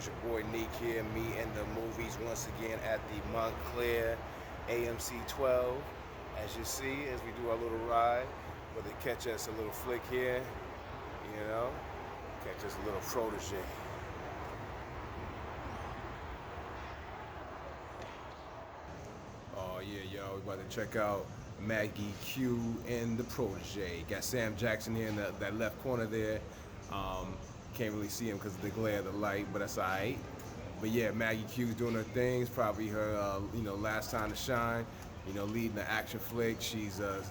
It's your boy Neek here, me and the movies once again at the Montclair AMC 12. As you see, as we do our little ride, where they catch us a little flick here, you know, catch us a little protege. Oh yeah, y'all, we about to check out Maggie Q and the Protege. Got Sam Jackson here in that left corner there. Can't really see him because of the glare of the light, but that's alright. But yeah, Maggie Q's doing her things. Probably her, last time to shine. Leading the action flick. She's a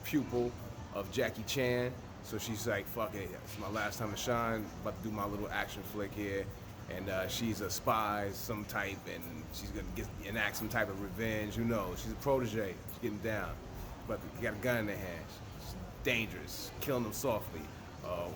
pupil of Jackie Chan, so she's like, "Fuck it, it's my last time to shine. About to do my little action flick here." And she's a spy, some type, and she's gonna enact some type of revenge. Who knows? She's a protege. She's getting down, but got a gun in her hand. She's dangerous, killing them softly.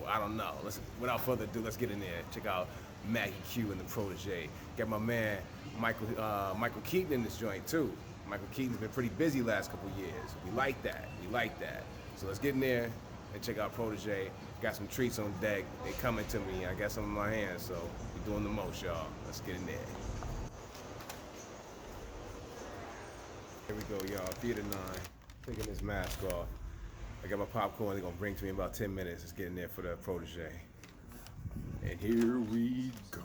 I don't know. Without further ado, let's get in there. Check out Maggie Q and the Protege. Got my man Michael Keaton in this joint too. Michael Keaton's been pretty busy last couple years. We like that. We like that. So let's get in there and check out Protege. Got some treats on deck. They coming to me. I got some in my hands, so we're doing the most, y'all. Let's get in there. Here we go, y'all. Theater 9. Taking this mask off. I got my popcorn. They're gonna bring to me in about 10 minutes. Let's get in there for the Protege. And here we go.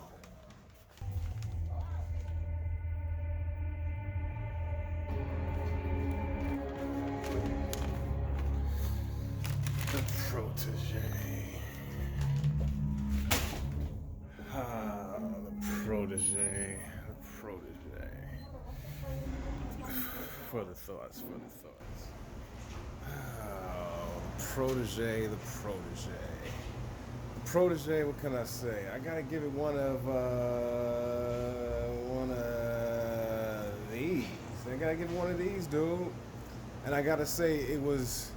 The Protege. The Protege. The Protege. For the thoughts. Protege, the Protege. The Protege, what can I say? I gotta give it one of these. I gotta give it one of these, dude. And I gotta say, it was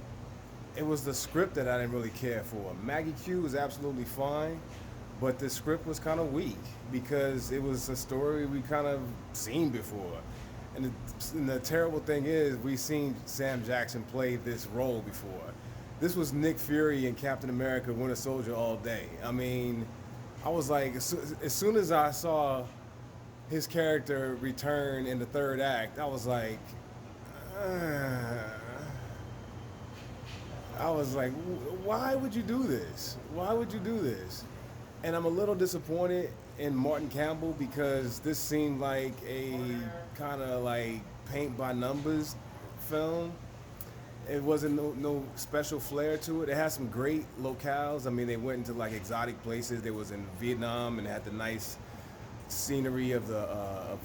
the script that I didn't really care for. Maggie Q was absolutely fine, but the script was kind of weak because it was a story we kind of seen before. And the terrible thing is, we've seen Sam Jackson play this role before. This was Nick Fury in Captain America: Winter Soldier all day. I mean, I was like, as soon as I saw his character return in the third act, I was like, why would you do this? Why would you do this? And I'm a little disappointed in Martin Campbell because this seemed like a kind of like paint by numbers film. It wasn't no special flair to it. It had some great locales. I mean, they went into like exotic places. They was in Vietnam and had the nice scenery of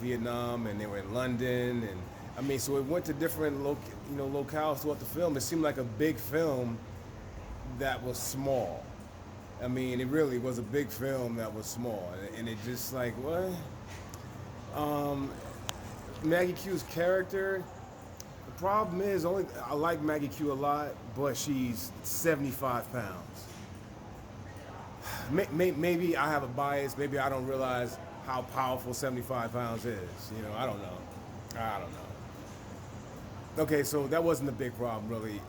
Vietnam, and they were in London, and I mean, so it went to different locales throughout the film. It seemed like a big film that was small. I mean, it really was a big film that was small, and it just like what? Maggie Q's character. The problem is, I like Maggie Q a lot, but she's 75 pounds. Maybe I have a bias. Maybe I don't realize how powerful 75 pounds is. I don't know. Okay, so that wasn't the big problem, really.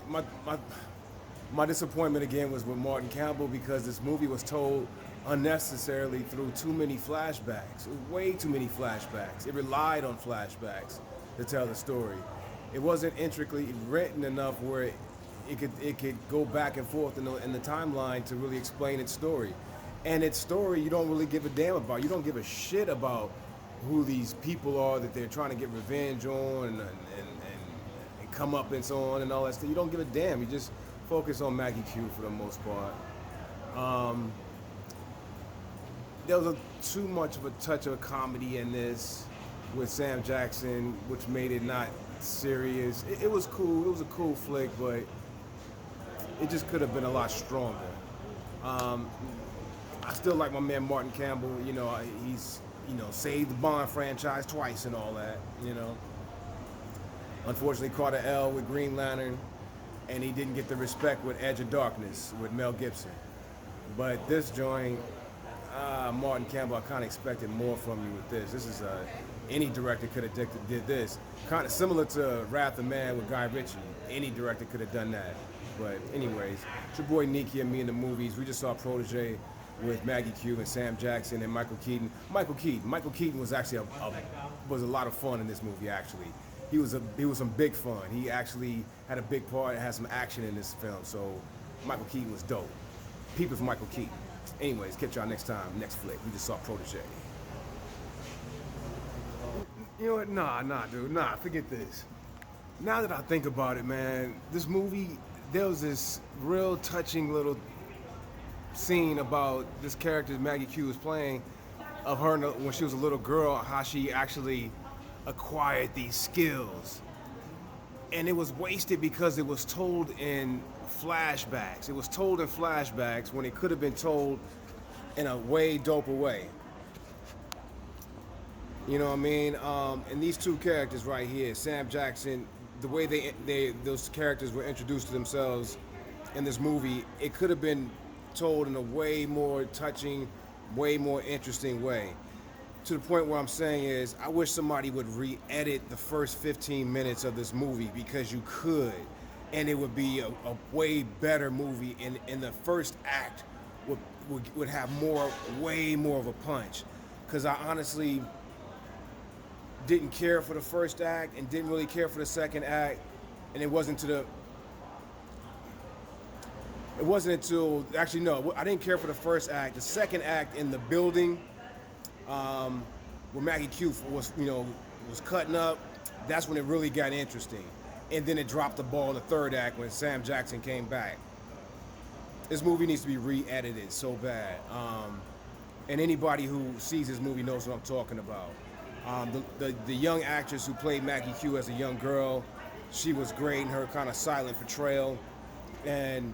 My disappointment again was with Martin Campbell because this movie was told unnecessarily through too many flashbacks, way too many flashbacks. It relied on flashbacks to tell the story. It wasn't intricately written enough where it could go back and forth in the timeline to really explain its story. And its story you don't really give a damn about. You don't give a shit about who these people are that they're trying to get revenge on and come up and so on and all that stuff. You don't give a damn. You just focus on Maggie Q for the most part. There was too much of a touch of a comedy in this with Sam Jackson, which made it not serious. It was cool. It was a cool flick, but it just could have been a lot stronger. I still like my man Martin Campbell. He's saved the Bond franchise twice and all that. Unfortunately, caught an L with Green Lantern, and he didn't get the respect with Edge of Darkness with Mel Gibson. But this joint, Martin Campbell, I kind of expected more from you with this. This is any director could have did this. Kind of similar to Wrath of Man with Guy Ritchie. Any director could have done that. But anyways, it's your boy Neek here, me in the movies. We just saw Protege. with Maggie Q and Sam Jackson and Michael Keaton. Michael Keaton was actually was a lot of fun in this movie. Actually, he was some big fun. He actually had a big part and had some action in this film. So Michael Keaton was dope. People for Michael Keaton. Anyways, catch y'all next time, next flick. We just saw Protege. You know what? Nah, dude. Nah, forget this. Now that I think about it, man, this movie, there was this real touching little scene about this character Maggie Q was playing of her when she was a little girl, how she actually acquired these skills. And it was wasted because it was told in flashbacks. It was told in flashbacks when it could have been told in a way doper way. You know what I mean? And these two characters right here, Sam Jackson, the way those characters were introduced to themselves in this movie, it could have been told in a way more touching, way more interesting way. To the point where I'm saying is, I wish somebody would re-edit the first 15 minutes of this movie because you could, and it would be a way better movie. And the first act would have way more of a punch. Because I honestly didn't care for the first act and didn't really care for the second act, and it wasn't until actually no, I didn't care for the first act. The second act in the building, where Maggie Q was cutting up, that's when it really got interesting, and then it dropped the ball in the third act when Sam Jackson came back. This movie needs to be re-edited so bad, and anybody who sees this movie knows what I'm talking about. The young actress who played Maggie Q as a young girl, she was great in her kind of silent portrayal. And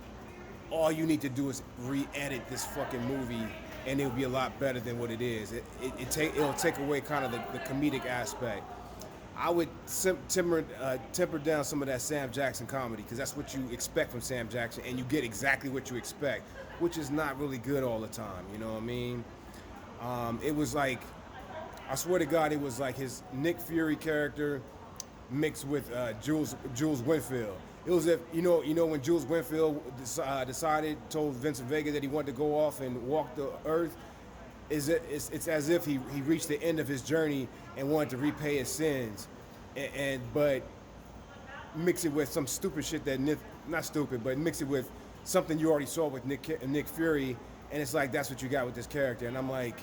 all you need to do is re-edit this fucking movie, and it'll be a lot better than what it is. It'll take away kind of the comedic aspect. I would temper down some of that Sam Jackson comedy, because that's what you expect from Sam Jackson, and you get exactly what you expect, which is not really good all the time. You know what I mean? It was like, I swear to God, it was like his Nick Fury character mixed with Jules Winfield. It was if when Jules Winfield told Vincent Vega that he wanted to go off and walk the earth. It's as if he reached the end of his journey and wanted to repay his sins, but mix it with some stupid shit that not stupid, but mix it with something you already saw with Nick Fury, and it's like that's what you got with this character, and I'm like.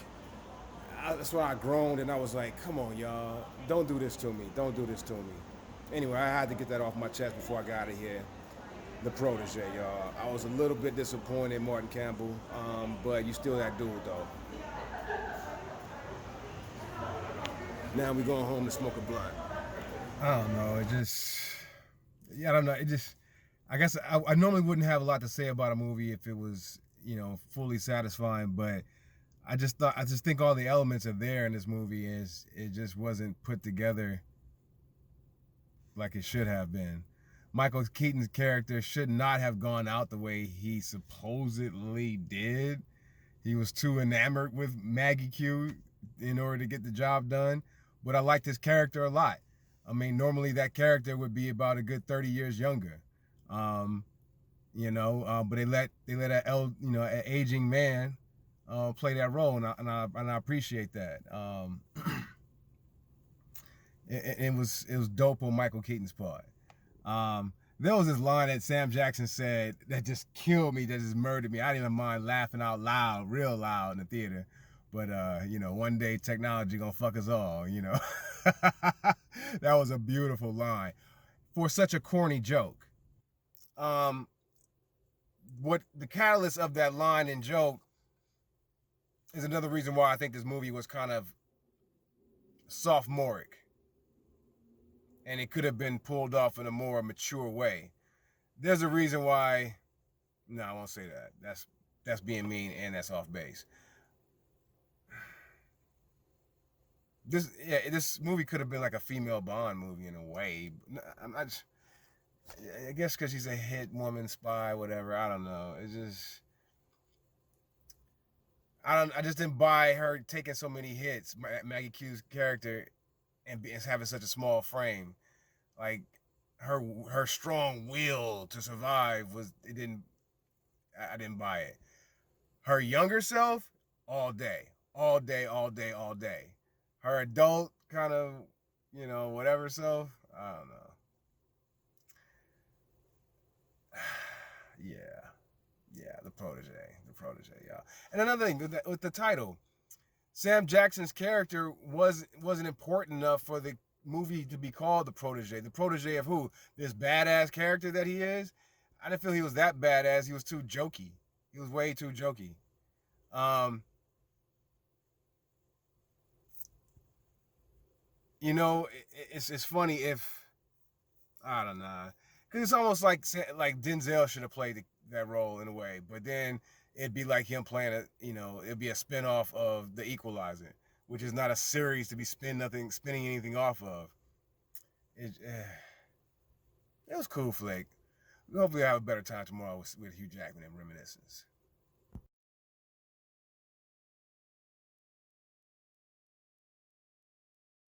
That's why I groaned and I was like, come on, y'all. Don't do this to me. Don't do this to me. Anyway, I had to get that off my chest before I got out of here. The Protege, y'all. I was a little bit disappointed, Martin Campbell, but you still that dude, though. Now we going home to smoke a blunt. I don't know. I don't know. I guess I normally wouldn't have a lot to say about a movie if it was, fully satisfying, but I just think all the elements are there in this movie, and it just wasn't put together like it should have been. Michael Keaton's character should not have gone out the way he supposedly did. He was too enamored with Maggie Q in order to get the job done. But I liked his character a lot. I mean, normally that character would be about a good 30 years younger. But they let an aging man play that role, and I appreciate that. It was dope on Michael Keaton's part. There was this line that Sam Jackson said that just killed me, that just murdered me. I didn't even mind laughing out loud, real loud in the theater. But one day technology gonna fuck us all. That was a beautiful line for such a corny joke. What the catalyst of that line and joke is another reason why I think this movie was kind of sophomoric, and it could have been pulled off in a more mature way. There's a reason why. No, I won't say that. That's being mean, and that's off base. This movie could have been like a female Bond movie in a way. I guess because she's a hit woman spy, whatever. I don't know. I just didn't buy her taking so many hits, Maggie Q's character, and having such a small frame. Like her strong will to survive I didn't buy it. Her younger self, all day, all day, all day, all day. Her adult kind of, whatever self, I don't know. Yeah, yeah, the protege, y'all. And another thing with the title, Sam Jackson's character wasn't important enough for the movie to be called the protege. The protege of who? This badass character that he is. I didn't feel he was that badass. He was too jokey. He was way too jokey. Um, it's funny if I don't know, because it's almost like Denzel should have played that role in a way, but then it'd be like him playing it'd be a spinoff of The Equalizer, which is not a series to be spinning anything off of. It was cool, Flake. Hopefully, I have a better time tomorrow with Hugh Jackman and Reminiscence.